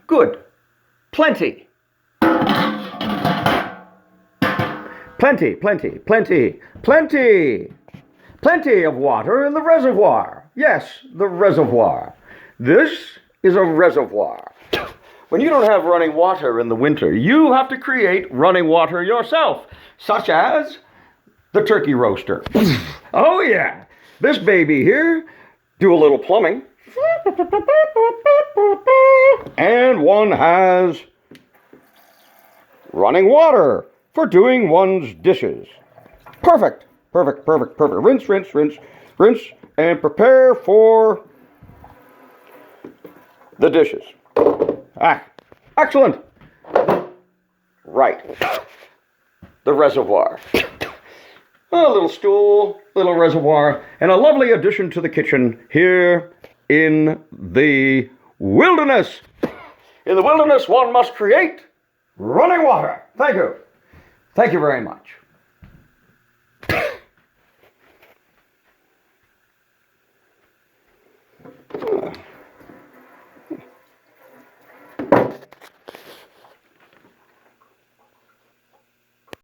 Good. Plenty. Plenty, plenty, plenty, plenty. Plenty of water in the reservoir. Yes, the reservoir. This is a reservoir. When you don't have running water in the winter, you have to create running water yourself, such as the turkey roaster. Oh yeah, this baby here, do a little plumbing. And one has running water for doing one's dishes. Perfect, perfect, perfect, perfect. Rinse, rinse, rinse, rinse, and prepare for the dishes. Ah, excellent. Right. The reservoir. A little stool, little reservoir, and a lovely addition to the kitchen here in the wilderness. In the wilderness, one must create running water. Thank you. Thank you very much.